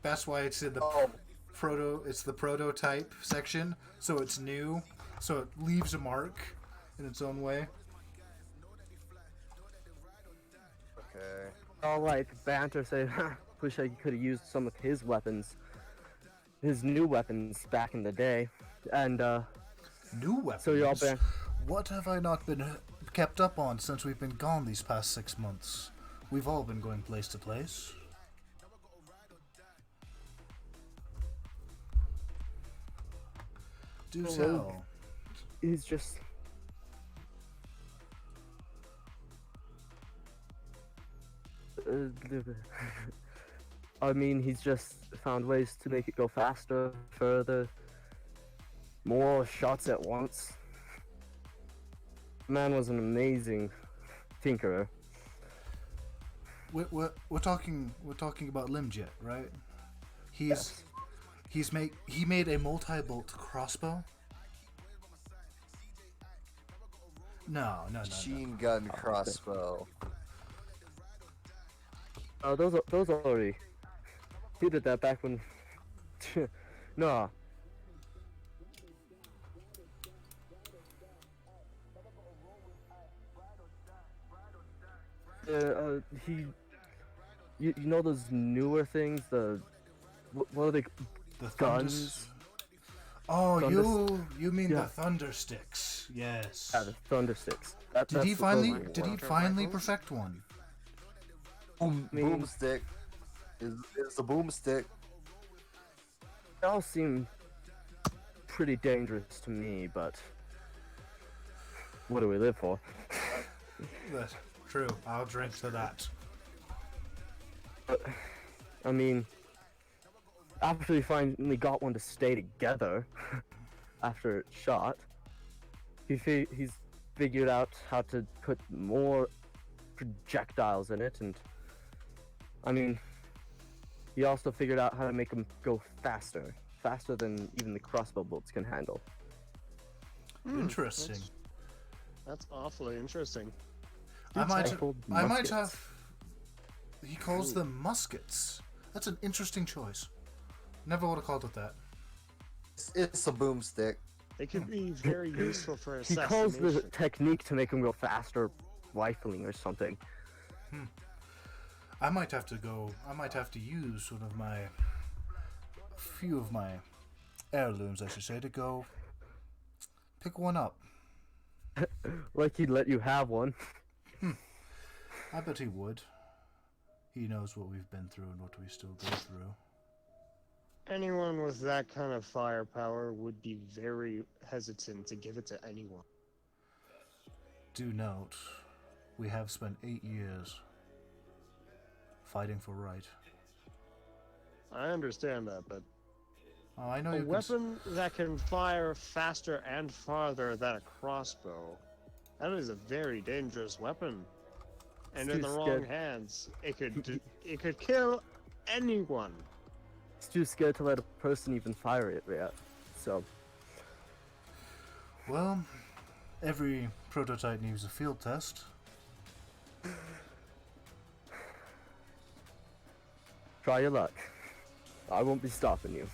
That's why it's in the. Oh, It's the prototype section, so it's new, so it leaves a mark in its own way. Okay. All like banter, say, wish I could have used some of his weapons, his new weapons back in the day, and New weapons? so y'all ban. What have I not been kept up on since we've been gone these past 6 months? We've all been going place to place. Do Well, tell. He's just. I mean, he's just found ways to make it go faster, further, more shots at once. Man was an amazing tinkerer. We're talking about Limjet, right? Yes. He made a multi-bolt crossbow. No. Machine gun crossbow. Those already. He did that back when. No. He. You know those newer things? What are they? The Guns? Oh, Thunder- you mean Yeah. the thunder sticks? Yes. Yeah, the thunder sticks. Did he that's what those finally were. perfect one? Boom, mean- boomstick. Is the boomstick. They all seem pretty dangerous to me, but what do we live for? That's true. I'll drink to that. I mean, after he finally got one to stay together after it's shot, he's figured out how to put more projectiles in it, and I mean, he also figured out how to make them go faster than even the crossbow bolts can handle. Interesting. That's awfully interesting. I might Rifled have. muskets. He calls them muskets. That's an interesting choice. Never would have called it that. It's a boomstick. It could be very useful for He calls the assassination. technique to make them go faster rifling or something. I might have to use few of my heirlooms, I should say, to go pick one up. Like he'd let you have one. I bet he would. He knows what we've been through and what we still go through. Anyone with that kind of firepower would be very hesitant to give it to anyone. Do note, we have spent 8 years fighting for right. I understand that, but Oh, I know a you can weapon that can fire faster and farther than a crossbow, that is a very dangerous weapon. And in Too the wrong scared. hands, it could kill anyone. He's too scared to let a person even fire it yet. So, Well, every prototype needs a field test. try your luck. I won't be stopping you.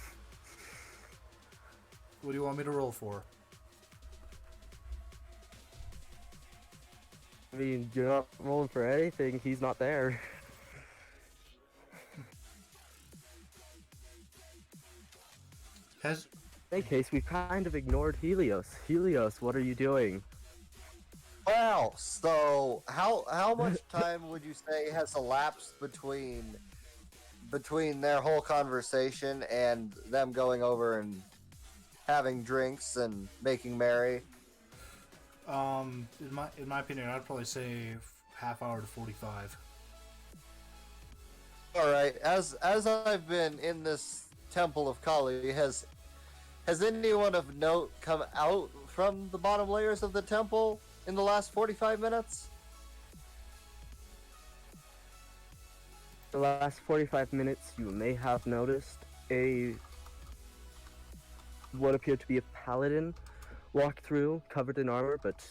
What do you want me to roll for? I mean, you're not rolling for anything. He's not there. Has In any case, we kind of ignored Helios. Helios, what are you doing? Wow. So how much time would you say has elapsed between their whole conversation and them going over and having drinks and making merry? in my opinion, I'd probably say half hour to 45. All right. As I've been in this temple of Kali, has anyone of note come out from the bottom layers of the temple in the last 45 minutes? The last 45 minutes, you may have noticed what appeared to be a paladin walk through, covered in armor, but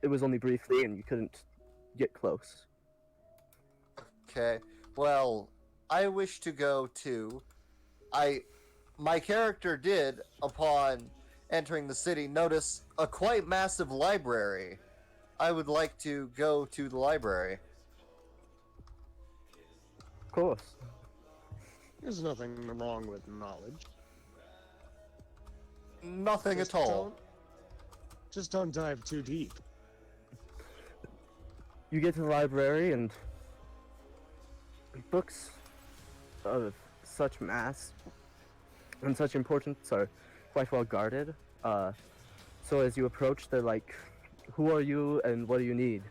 it was only briefly and you couldn't get close. Okay. Well, I wish to go too. I my character did, upon entering the city, notice a quite massive library. I would like to go to the library. Of course. There's nothing wrong with knowledge. Nothing Just at all. just don't dive too deep. You get to the library and books of such mass and such importance are quite well guarded. So as you approach, they're like, "Who are you and what do you need?"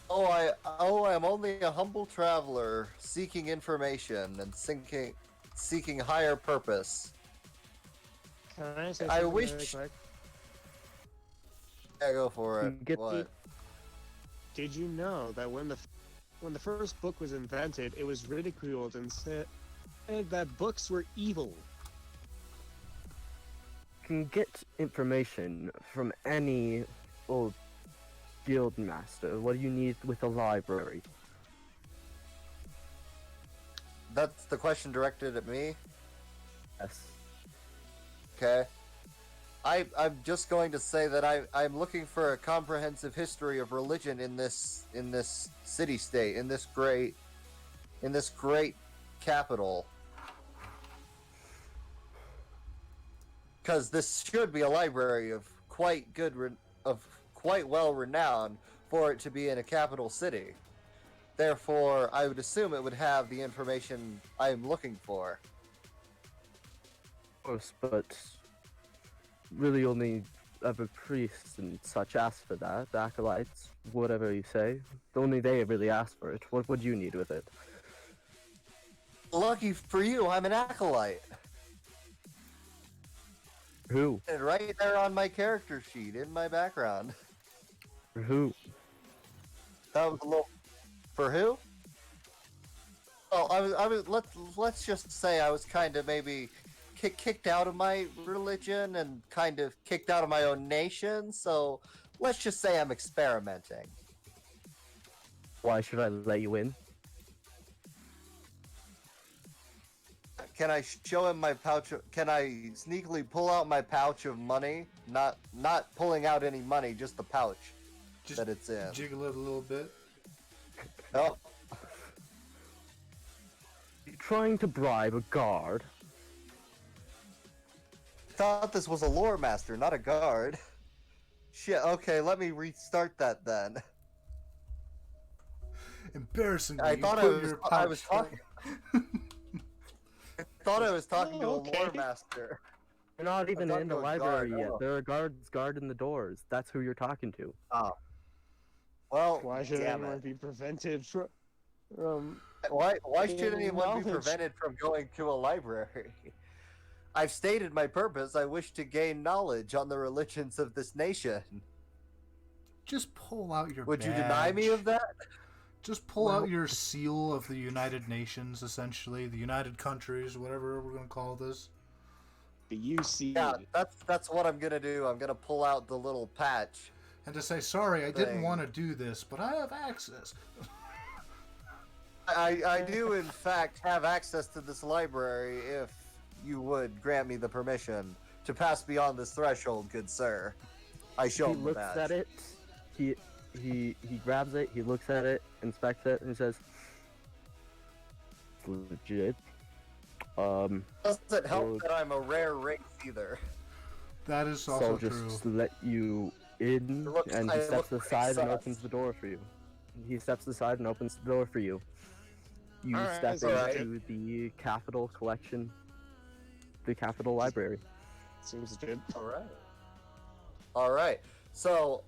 I'm only a humble traveler seeking information and seeking higher purpose. Can I say I something wish- really quick? Yeah, go for it. Get What? Did you know that when the first book was invented, it was ridiculed and said that books were evil? You can get information from any old guild master. What do you need with a library? That's the question directed at me. Yes. Okay. I'm just going to say that I'm looking for a comprehensive history of religion in this city-state, in this great capital. Because this should be a library of quite well renowned for it to be in a capital city. Therefore, I would assume it would have the information I'm looking for. Of course, but really only other priests and such ask for that. The acolytes, whatever you say. Only they really ask for it. What would you need with it? Lucky for you, I'm an acolyte. Who? And right there on my character sheet, in my background. Who? That was a little... For who? Oh, I was. Let's just say I was kind of maybe kicked out of my religion and kind of kicked out of my own nation. So let's just say I'm experimenting. Why should I let you in? Can I show him my pouch? Can I sneakily pull out my pouch of money? Not pulling out any money, just the pouch Just that it's in. jiggle it a little bit. Oh, You're trying to bribe a guard. thought this was a lore master, not a guard. Shit. Okay, let me restart that then. Embarrassingly, I you thought put your I was pouch- talking. I thought I was talking to a Okay. lore master. You're not even talking in the to a guard, library yet. oh. There are guards guarding the doors. That's who you're talking to. Oh. Well, Why should damn anyone it. be prevented from Why should gaining anyone be knowledge? prevented from going to a library? I've stated my purpose. I wish to gain knowledge on the religions of this nation. Just pull out your Would you deny me badge. of that? Just pull out your seal of the United Nations, essentially. The United Countries, whatever we're going to call this. the UC? Yeah, that's what I'm gonna do. I'm gonna pull out the little patch. And to say, sorry, I didn't Thing. want to do this, but I have access. I do in fact have access to this library if you would grant me the permission to pass beyond this threshold, good sir. I show He him the looks badge. at it. He grabs it. He looks at it, inspects it, and he says, "It's legit." Doesn't help so- that I'm a rare race either. That is So also I'll just true. let you in, Looks- and I he steps look aside and pretty opens sus. the door for you. He steps aside and opens the door for you. You Alright, step that's alright. into the Capitol collection, the Capitol Library. Seems good. All right. So,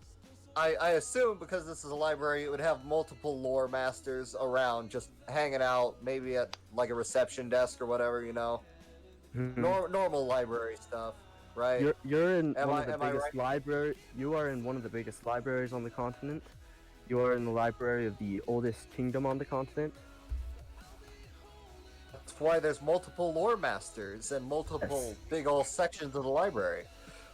I assume because this is a library, it would have multiple lore masters around, just hanging out, maybe at like a reception desk or whatever, you know, normal library stuff, right? You're in Am one I- of the am I biggest right? library. You are in one of the biggest libraries on the continent. You are in the library of the oldest kingdom on the continent. That's why there's multiple lore masters and multiple Yes. big old sections of the library.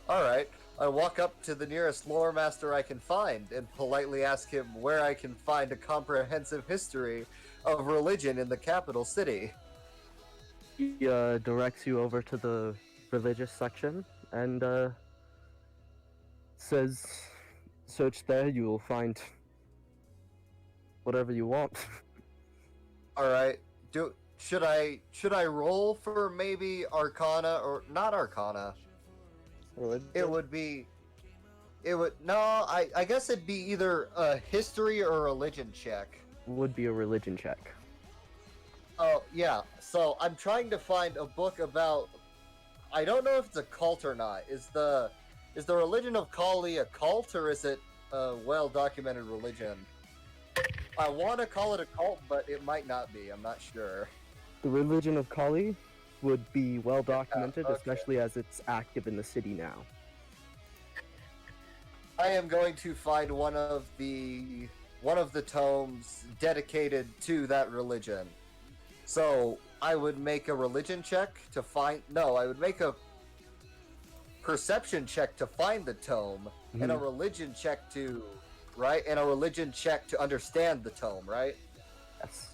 All right. I walk up to the nearest lore master I can find and politely ask him where I can find a comprehensive history of religion in the capital city. He directs you over to the religious section and says, "Search there. You will find whatever you want." All right. Should I roll for maybe Arcana or not Arcana? Religion? It would no. I guess it'd be either a history or a religion check. Would be a religion check. Oh yeah. So I'm trying to find a book about. I don't know if it's a cult or not. Is the religion of Kali a cult or is it a well-documented religion? I want to call it a cult, but it might not be. I'm not sure. The religion of Kali would be well documented, okay. especially as it's active in the city now. I am going to find one of the tomes dedicated to that religion. So I would make a religion check to find. No, I would make a perception check to find the tome, and a religion check to, right? And a religion check to understand the tome, right? Yes.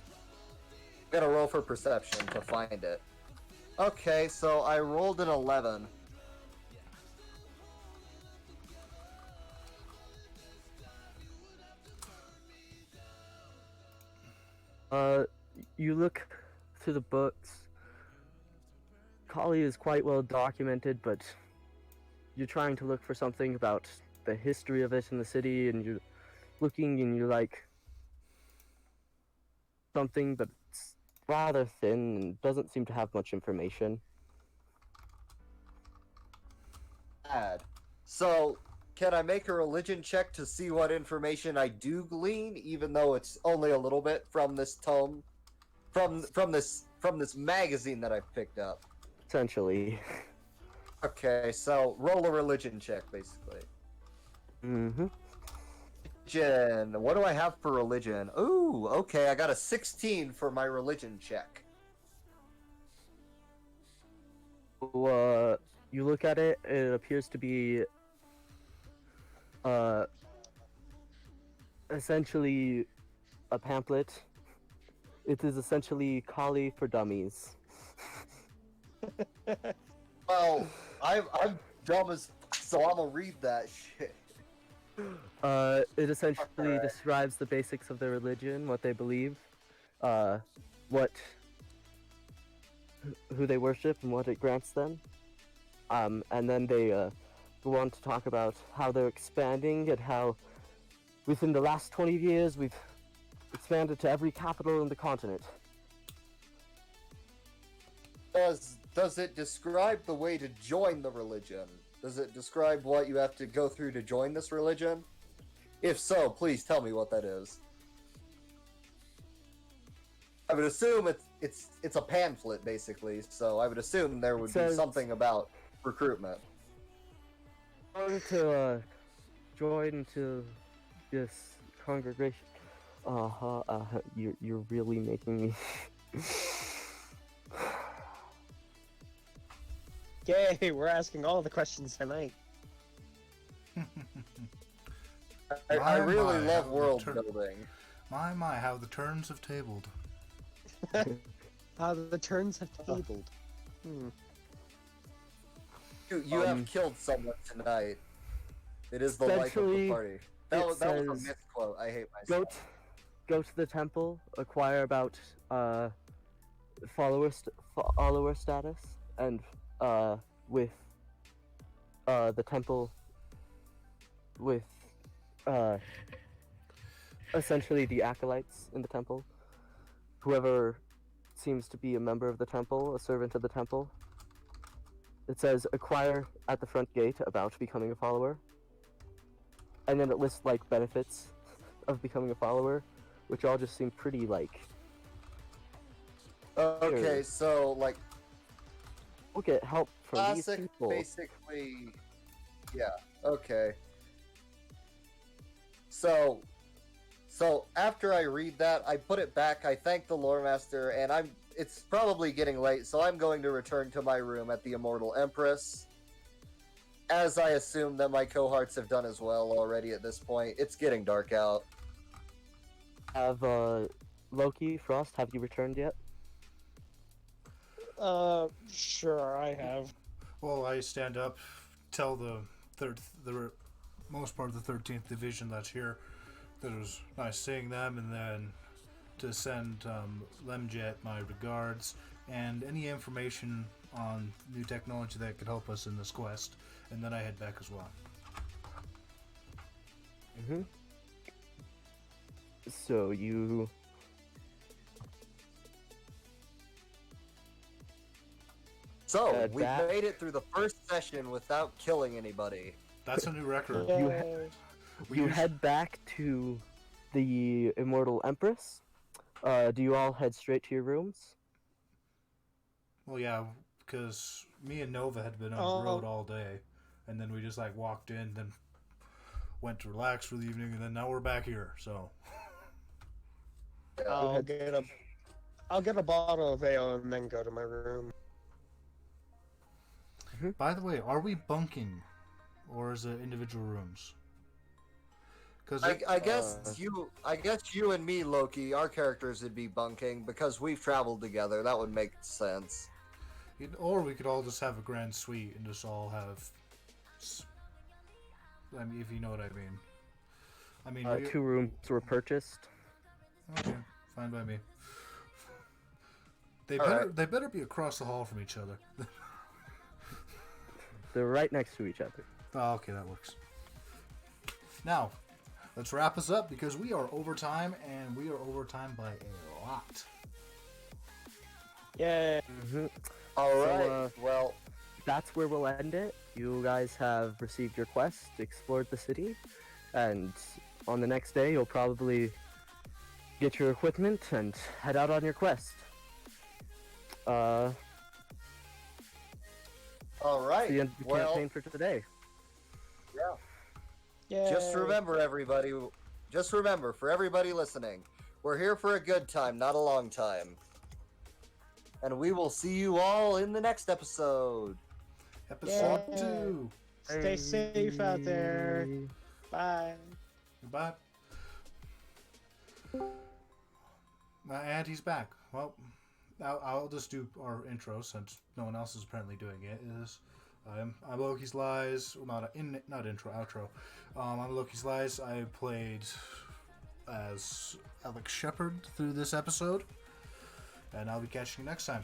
I'm gonna roll for perception to find it. Okay, so I rolled an 11. You look through the books. Kali is quite well documented, but you're trying to look for something about the history of it in the city, and you're looking and you're like something, but it's rather thin and doesn't seem to have much information. Bad. So, can I make a religion check to see what information I do glean, even though it's only a little bit from this tome, from this magazine that I've picked up? Essentially. Okay, so roll a religion check, basically. Mm-hmm. Religion. What do I have for religion? Ooh, okay, I got a 16 for my religion check. So, you look at it, it appears to be essentially a pamphlet. It is essentially Kali for dummies. Well, I'm dumb as so I'm gonna read that shit. It essentially Alright. describes the basics of their religion, what they believe, who they worship, and what it grants them. And then they go on to talk about how they're expanding and how within the last 20 years we've expanded to every capital in the continent. Does it describe the way to join the religion? Does it describe what you have to go through to join this religion? If so, please tell me what that is. I would assume it's a pamphlet basically, so I would assume there would be says- something about recruitment. In order to join to this congregation, you're really making me. Yay, we're asking all the questions tonight. I really my, love how world the building. My, how the turns have tabled. How the turns have tabled. Hmm. You have killed someone tonight. It is the life of the Essentially, party. That was a says, misquote. I hate myself. Go to the temple, acquire about follower status, and with the temple, with essentially the acolytes in the temple, whoever seems to be a member of the temple, a servant of the temple. It says acquire at the front gate about becoming a follower, and then it lists like benefits of becoming a follower, which all just seem pretty like. Okay, Sure. so like We'll get help from these classic, people. basically. Yeah. Okay. So after I read that, I put it back. I thank the lore master, and it's probably getting late, so I'm going to return to my room at the Immortal Empress. As I assume that my cohorts have done as well already at this point. It's getting dark out. Have Loki, Frost, have you returned yet? Sure, I have. Well, I stand up, tell the most part of the 13th Division that's here that it was nice seeing them, and then to send Lemjet my regards and any information on new technology that could help us in this quest, and then I head back as well. Mm-hmm. So you... So, we that- made it through the first session without killing anybody. That's a new record. You Yay. We you usu- head back to the Immortal Empress. Do you all head straight to your rooms? Well, yeah, because me and Nova had been on the road all day, and then we just like walked in, then went to relax for the evening, and then now we're back here. So I'll get a bottle of ale and then go to my room. by the way, are we bunking, or is it individual rooms? Because I guess you and me, Loki, our characters would be bunking because we've traveled together. That would make sense. or we could all just have a grand suite and just all have. I mean, if you know what I mean. I mean, 2 rooms were purchased. okay, fine by me. They All better right. they better be across the hall from each other. They're right next to each other. Oh, okay, that works. Now, let's wrap us up because we are overtime, and we are overtime by a lot. Yay. Mm-hmm. All So, right. Well, That's where we'll end it. You guys have received your quest, explored the city, and on the next day you'll probably get your equipment and head out on your quest. all right. The end of the Well, campaign for today. Yay. just remember, everybody. Just remember, for everybody listening, we're here for a good time, not a long time. And we will see you all in the next episode. Episode Yay. 2. Stay safe out there. Bye. Goodbye. And he's back. Well, I'll just do our intro since no one else is apparently doing it. I'm Loki's Lies. Well, not intro, outro. I'm Loki's Lies. I played as Alex Shepard through this episode, and I'll be catching you next time.